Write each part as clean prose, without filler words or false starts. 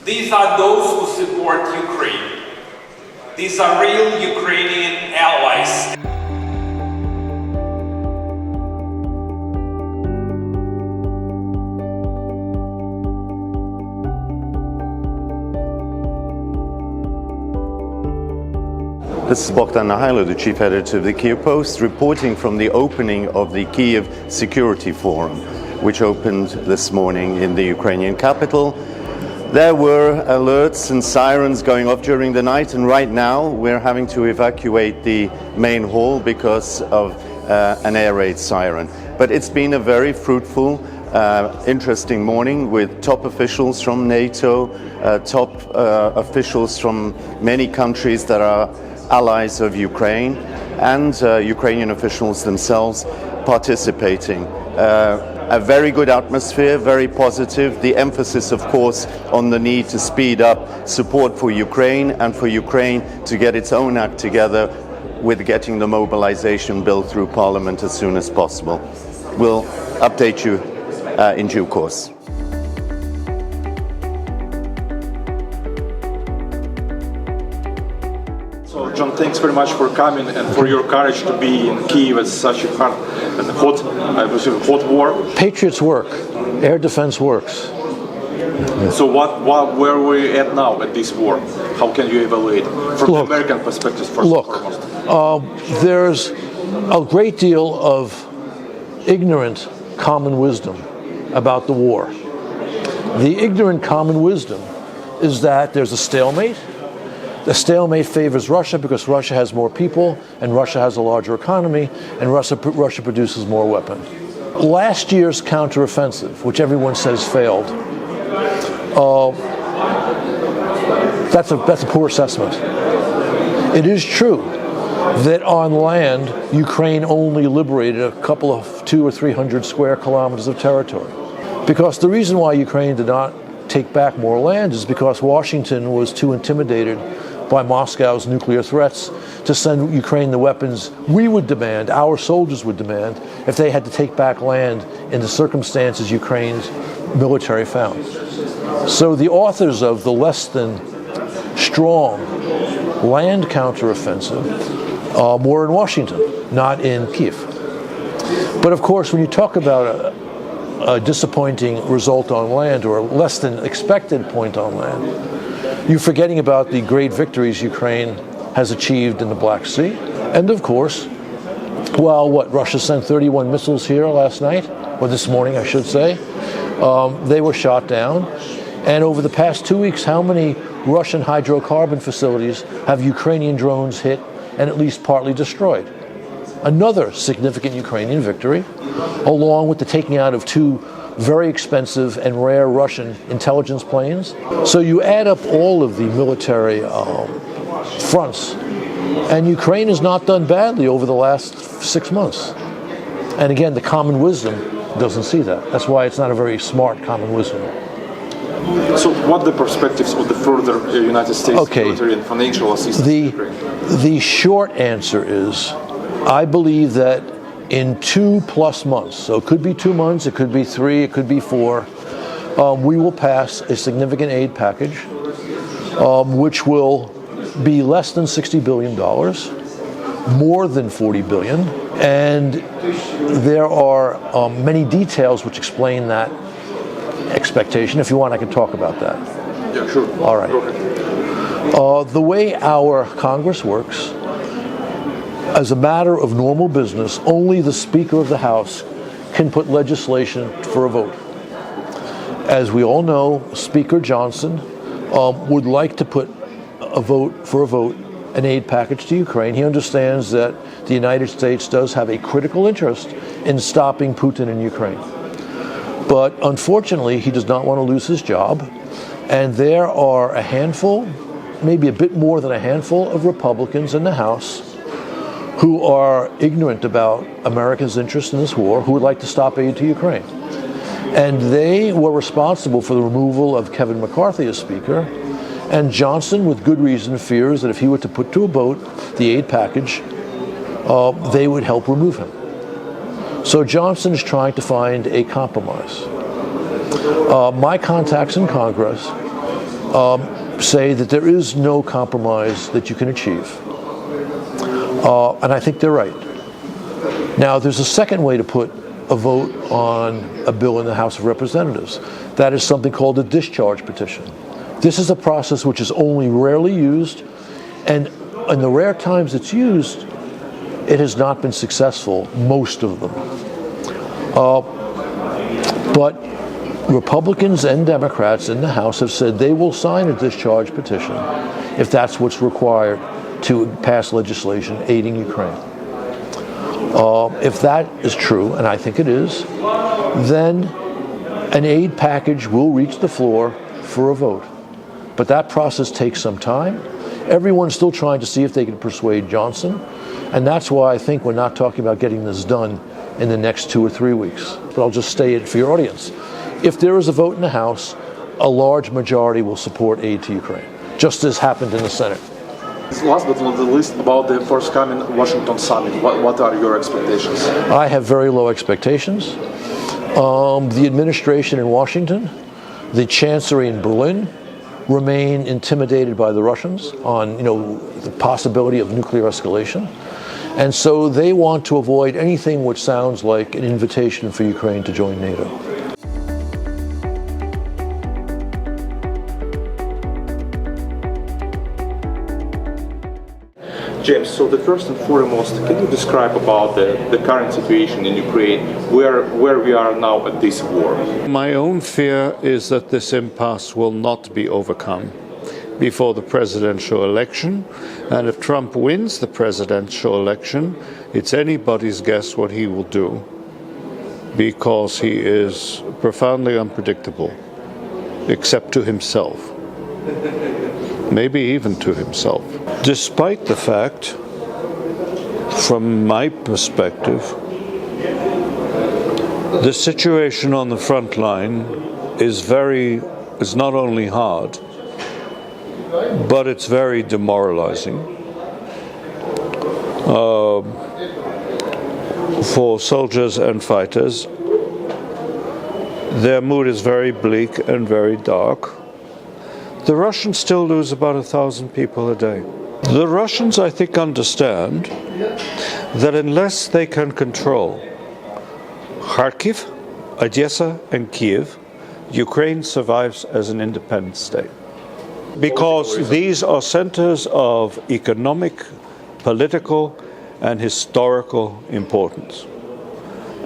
These are those who support Ukraine. These are real Ukrainian allies. This is Bogdan Nahailo, the chief editor of the Kyiv Post, reporting from the opening of the Kyiv Security Forum, which opened this morning in the Ukrainian capital. There were alerts and sirens going off during the night, and right now we're having to evacuate the main hall because of an air raid siren. But it's been a very fruitful, interesting morning with top officials from NATO, top officials from many countries that are allies of Ukraine, and Ukrainian officials themselves participating. A very good atmosphere, very positive. The emphasis, of course, on the need to speed up support for Ukraine and for Ukraine to get its own act together with getting the mobilization bill through Parliament as soon as possible. We'll update you in due course. So, John, thanks very much for coming and for your courage to be in Kyiv at such a hard and hot war. Patriots work. Air defense works. So where are we at now at this war? How can you evaluate from the American perspective first and foremost? There's a great deal of ignorant common wisdom about the war. The ignorant common wisdom is that there's a stalemate. The stalemate favors Russia because Russia has more people and Russia has a larger economy and Russia produces more weapons. Last year's counteroffensive, which everyone says failed, that's a poor assessment. It is true that on land, Ukraine only liberated a couple of 200 or 300 square kilometers of territory. Because the reason why Ukraine did not take back more land is because Washington was too intimidated by Moscow's nuclear threats to send Ukraine the weapons we would demand, our soldiers would demand, if they had to take back land in the circumstances Ukraine's military found. So the authors of the less than strong land counteroffensive were in Washington, not in Kyiv. But of course, when you talk about a disappointing result on land or a less than expected point on land, you're forgetting about the great victories Ukraine has achieved in the Black Sea. And of course, Russia sent 31 missiles here last night, or this morning, I should say. They were shot down. And over the past 2 weeks, how many Russian hydrocarbon facilities have Ukrainian drones hit and at least partly destroyed? Another significant Ukrainian victory, along with the taking out of 2 very expensive and rare Russian intelligence planes. So you add up all of the military fronts, and Ukraine has not done badly over the last 6 months. And again, the common wisdom doesn't see that. That's why it's not a very smart common wisdom. So what are the perspectives of the further United States military and financial assistance to Ukraine? The short answer is, I believe that in 2+ months, so it could be 2 months, it could be 3, it could be 4, we will pass a significant aid package, which will be less than $60 billion, more than $40 billion, and there are many details which explain that expectation. If you want, I can talk about that. Yeah, sure. All right. The way our Congress works, as a matter of normal business, only the Speaker of the House can put legislation for a vote. As we all know, Speaker Johnson would like to put an aid package to Ukraine. He understands that the United States does have a critical interest in stopping Putin in Ukraine. But unfortunately, he does not want to lose his job. And there are a handful, maybe a bit more than a handful of Republicans in the House who are ignorant about America's interest in this war, who would like to stop aid to Ukraine. And they were responsible for the removal of Kevin McCarthy as Speaker. And Johnson, with good reason, fears that if he were to put to a vote the aid package, they would help remove him. So Johnson is trying to find a compromise. My contacts in Congress say that there is no compromise that you can achieve. And I think they're right. Now, there's a second way to put a vote on a bill in the House of Representatives. That is something called a discharge petition. This is a process which is only rarely used, and in the rare times it's used, it has not been successful, most of them. But Republicans and Democrats in the House have said they will sign a discharge petition if that's what's required to pass legislation aiding Ukraine. If that is true, and I think it is, then an aid package will reach the floor for a vote. But that process takes some time. Everyone's still trying to see if they can persuade Johnson, and that's why I think we're not talking about getting this done in the next 2 or 3 weeks. But I'll just state it for your audience. If there is a vote in the House, a large majority will support aid to Ukraine, just as happened in the Senate. Last but not the least, about the forthcoming Washington summit, what are your expectations? I have very low expectations. The administration in Washington, the chancellery in Berlin, remain intimidated by the Russians on, the possibility of nuclear escalation. And so they want to avoid anything which sounds like an invitation for Ukraine to join NATO. James, so the first and foremost, can you describe about the current situation in Ukraine, where we are now at this war? My own fear is that this impasse will not be overcome before the presidential election, and if Trump wins the presidential election, it's anybody's guess what he will do, because he is profoundly unpredictable, except to himself. Maybe even to himself. Despite the fact, from my perspective, the situation on the front line is not only hard, but it's very demoralizing. For soldiers and fighters, their mood is very bleak and very dark. The Russians still lose about 1,000 people a day. The Russians, I think, understand that unless they can control Kharkiv, Odessa, and Kyiv, Ukraine survives as an independent state. Because these are centers of economic, political, and historical importance.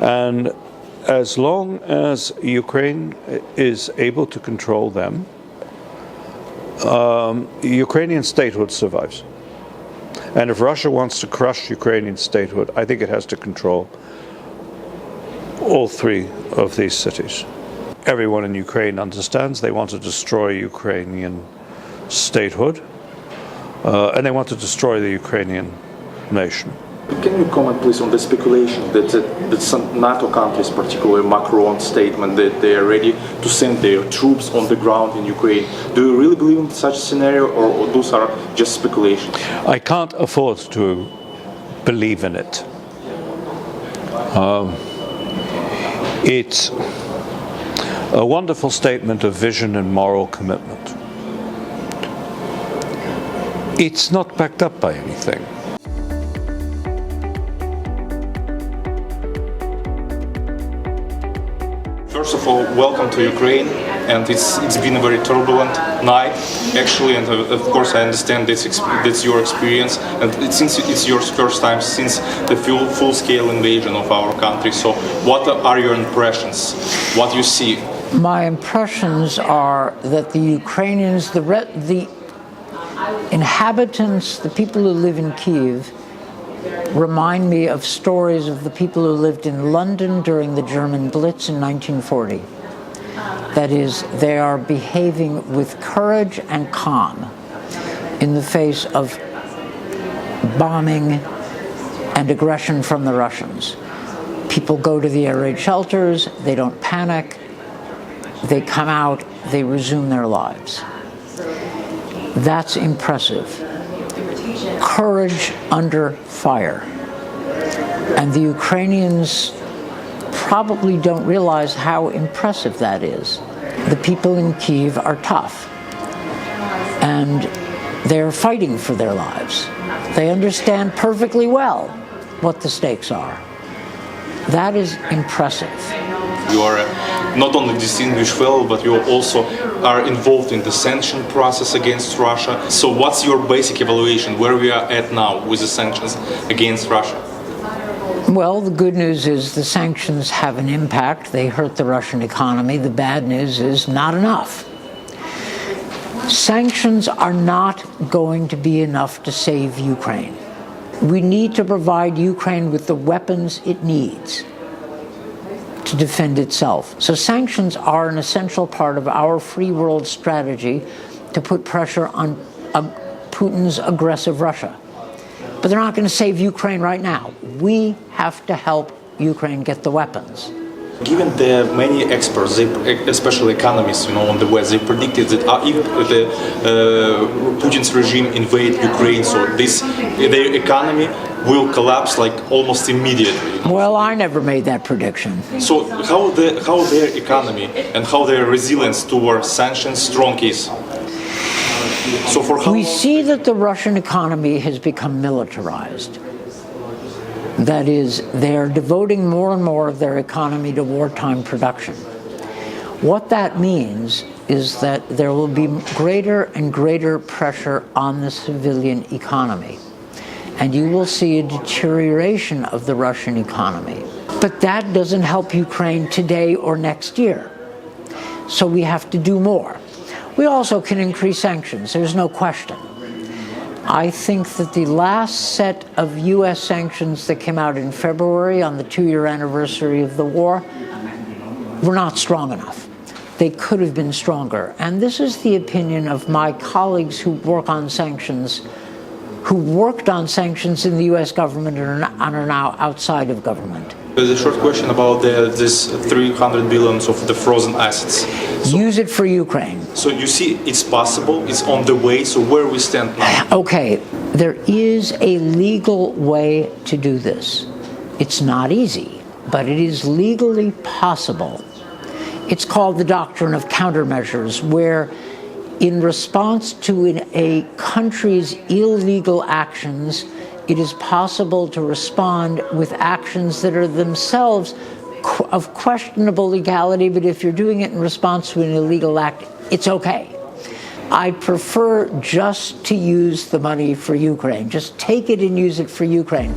And as long as Ukraine is able to control them, Ukrainian statehood survives. And if Russia wants to crush Ukrainian statehood, I think it has to control all 3 of these cities. Everyone in Ukraine understands they want to destroy Ukrainian statehood, and they want to destroy the Ukrainian nation. Can you comment, please, on the speculation that some NATO countries, particularly Macron's statement that they are ready to send their troops on the ground in Ukraine? Do you really believe in such a scenario, or those are just speculations? I can't afford to believe in it. It's a wonderful statement of vision and moral commitment. It's not backed up by anything. First of all, welcome to Ukraine, and it's been a very turbulent night, actually, and of course I understand that's your experience, and since it's your first time since the full-scale invasion of our country. So, what are your impressions? What you see? My impressions are that the Ukrainians, the inhabitants, the people who live in Kyiv, remind me of stories of the people who lived in London during the German Blitz in 1940. That is, they are behaving with courage and calm in the face of bombing and aggression from the Russians. People go to the air raid shelters, they don't panic, they come out, they resume their lives. That's impressive. Courage under fire. And the Ukrainians probably don't realize how impressive that is. The people in Kyiv are tough. and they're fighting for their lives. They understand perfectly well what the stakes are. That is impressive. You are not only distinguished fellow, but you also are involved in the sanction process against Russia. So what's your basic evaluation, where we are at now with the sanctions against Russia? Well, the good news is the sanctions have an impact. They hurt the Russian economy. The bad news is not enough. Sanctions are not going to be enough to save Ukraine. We need to provide Ukraine with the weapons it needs to defend itself. So sanctions are an essential part of our free world strategy to put pressure on Putin's aggressive Russia. But they're not going to save Ukraine right now. We have to help Ukraine get the weapons. Given the many experts, especially economists, on the West, they predicted that if Putin's regime invade Ukraine, so their economy will collapse like almost immediately. Well, I never made that prediction. So how their economy and how their resilience towards sanctions strong is? So for how we see that the Russian economy has become militarized. That is, they're devoting more and more of their economy to wartime production. What that means is that there will be greater and greater pressure on the civilian economy. And you will see a deterioration of the Russian economy. But that doesn't help Ukraine today or next year. So we have to do more. We also can increase sanctions, there's no question. I think that the last set of U.S. sanctions that came out in February on the 2-year anniversary of the war were not strong enough. They could have been stronger. And this is the opinion of my colleagues who work on sanctions, who worked on sanctions in the U.S. government and are now outside of government. There's a short question about this 300 billion of the frozen assets. Use it for Ukraine. So you see it's possible, it's on the way, so where we stand now? Okay, there is a legal way to do this. It's not easy, but it is legally possible. It's called the doctrine of countermeasures, where in response to a country's illegal actions, it is possible to respond with actions that are themselves of questionable legality, but if you're doing it in response to an illegal act, it's okay. I prefer just to use the money for Ukraine. Just take it and use it for Ukraine.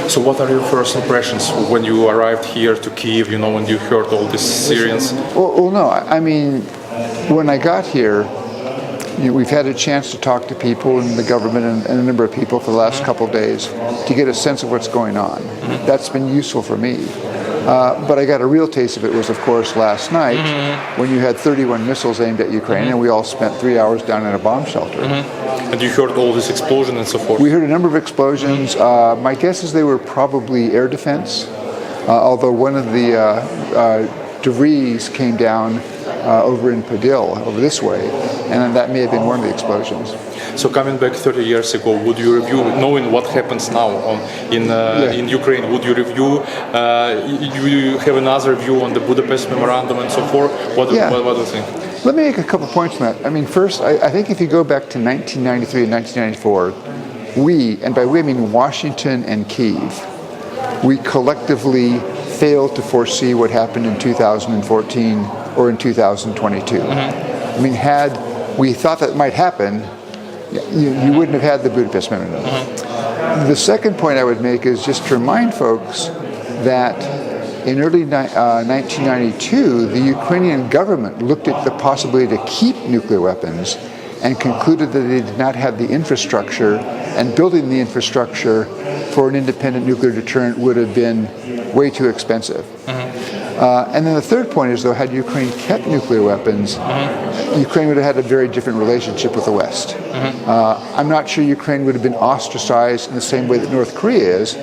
So what are your first impressions when you arrived here to Kyiv, when you heard all these sirens? Well, no, I mean, when I got here, we've had a chance to talk to people in the government and a number of people for the last couple of days to get a sense of what's going on. That's been useful for me. But I got a real taste of it was, of course, last night when you had 31 missiles aimed at Ukraine and we all spent 3 hours down in a bomb shelter. And you heard all this explosion and so forth? We heard a number of explosions. My guess is they were probably air defense, although one of the debris came down over in Podil, over this way, and that may have been one of the explosions. So coming back 30 years ago, would you review, knowing what happens now in Ukraine, would you review, you have another view on the Budapest Memorandum and so forth? What do you think? Let me make a couple points on that. I mean, first, I think if you go back to 1993 and 1994, we, and by we I mean Washington and Kyiv, we collectively failed to foresee what happened in 2014 or in 2022. I mean, had we thought that might happen, you wouldn't have had the Budapest Memorandum. The second point I would make is just to remind folks that in early 1992, the Ukrainian government looked at the possibility to keep nuclear weapons and concluded that they did not have the infrastructure, and building the infrastructure for an independent nuclear deterrent would have been way too expensive. And then the third point is, though, had Ukraine kept nuclear weapons, Ukraine would have had a very different relationship with the West. I'm not sure Ukraine would have been ostracized in the same way that North Korea is,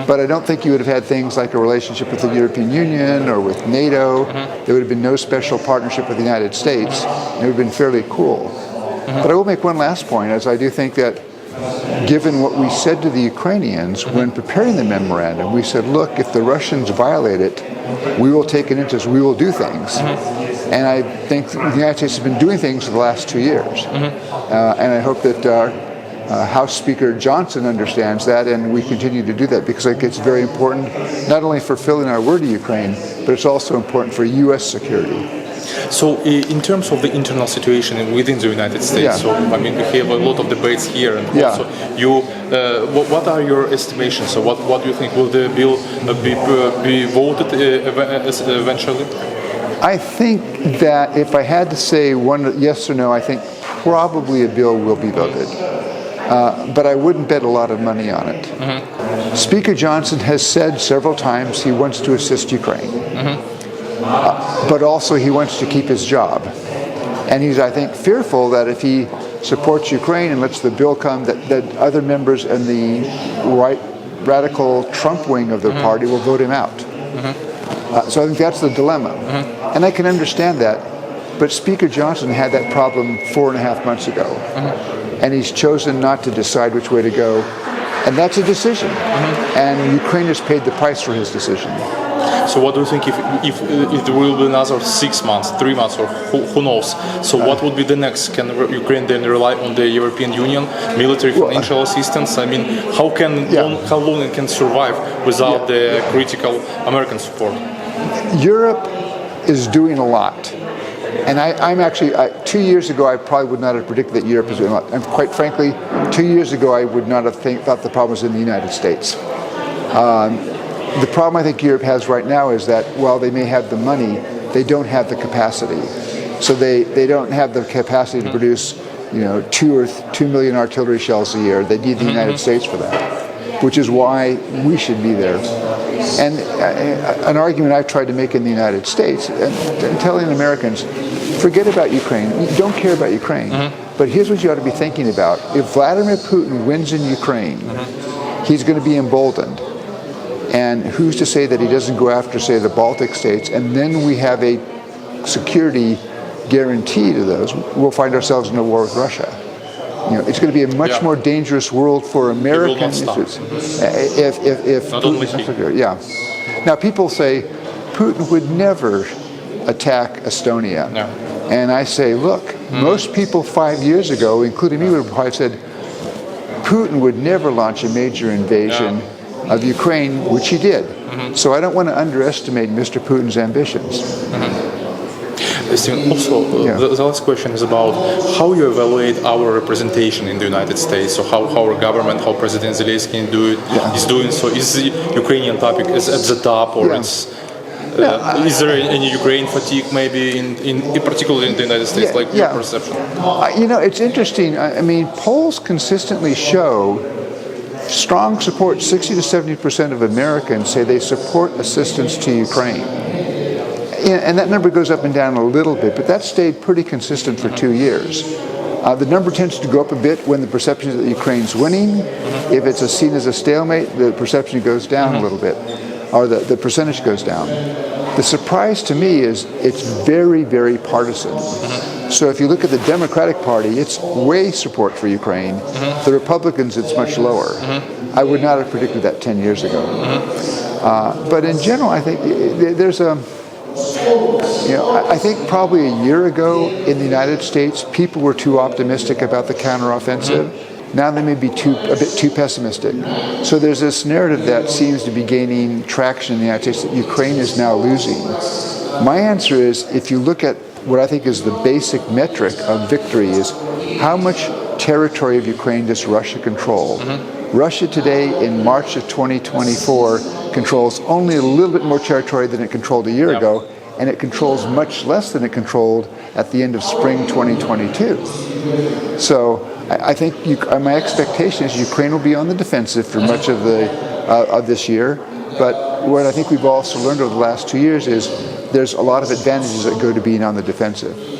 but I don't think you would have had things like a relationship with the European Union or with NATO. There would have been no special partnership with the United States. It would have been fairly cool. But I will make one last point, as I do think that given what we said to the Ukrainians when preparing the memorandum. We said, look, if the Russians violate it, we will take an interest, we will do things. And I think the United States has been doing things for the last 2 years. And I hope that House Speaker Johnson understands that, and we continue to do that, because I think it's very important, not only for fulfilling our word to Ukraine, but it's also important for U.S. security. So, in terms of the internal situation within the United States, so I mean, we have a lot of debates here, and also you. What are your estimations? So, what do you think, will the bill be voted eventually? I think that if I had to say one yes or no, I think probably a bill will be voted. But I wouldn't bet a lot of money on it. Speaker Johnson has said several times he wants to assist Ukraine. But also he wants to keep his job. And he's, I think, fearful that if he supports Ukraine and lets the bill come, that other members in the radical Trump wing of the party will vote him out. So I think that's the dilemma. And I can understand that. But Speaker Johnson had that problem 4.5 months ago. And he's chosen not to decide which way to go. And that's a decision. And Ukraine has paid the price for his decision. So what do you think if there will be another 6 months, 3 months, or who knows? So what would be the next? Can Ukraine then rely on the European Union, military financial assistance? I mean, how long it can survive without the critical American support? Europe is doing a lot. And I'm actually, 2 years ago, I probably would not have predicted that Europe is doing a lot. And quite frankly, 2 years ago, I would not have thought the problem was in the United States. The problem I think Europe has right now is that while they may have the money, they don't have the capacity. So they don't have the capacity to produce, 2 million artillery shells a year. They need the United States for that, which is why we should be there. And an argument I've tried to make in the United States, and telling Americans, forget about Ukraine. You don't care about Ukraine. But here's what you ought to be thinking about. If Vladimir Putin wins in Ukraine, he's going to be emboldened. And who's to say that he doesn't go after, say, the Baltic states, and then we have a security guarantee to those. We'll find ourselves in a war with Russia. It's going to be a much more dangerous world for Americans if Putin. Now, people say Putin would never attack Estonia. And I say, look, most people 5 years ago, including me, would have probably said Putin would never launch a major invasion of Ukraine, which he did. So I don't want to underestimate Mr. Putin's ambitions. Also, the last question is about how you evaluate our representation in the United States. So how our government, how President Zelensky is doing. So is the Ukrainian topic is at the top, or is there any Ukraine fatigue maybe particularly in the United States, like your perception? It's interesting. I mean, polls consistently show strong support. 60 to 70% of Americans say they support assistance to Ukraine. And that number goes up and down a little bit, but that stayed pretty consistent for 2 years. The number tends to go up a bit when the perception is that Ukraine's winning. If it's seen as a stalemate, the perception goes down a little bit, or the percentage goes down. The surprise to me is it's very, very partisan. So if you look at the Democratic Party, it's way support for Ukraine. The Republicans, it's much lower. I would not have predicted that 10 years ago. But in general, I think there's I think probably a year ago in the United States, people were too optimistic about the counteroffensive. Now they may be a bit too pessimistic. So there's this narrative that seems to be gaining traction in the United States that Ukraine is now losing. My answer is, if you look at what I think is the basic metric of victory, is how much territory of Ukraine does Russia control? Russia today, in March of 2024, controls only a little bit more territory than it controlled a year ago, and it controls much less than it controlled at the end of spring 2022. So I think my expectation is Ukraine will be on the defensive for much of this year. But what I think we've also learned over the last 2 years is there's a lot of advantages that go to being on the defensive.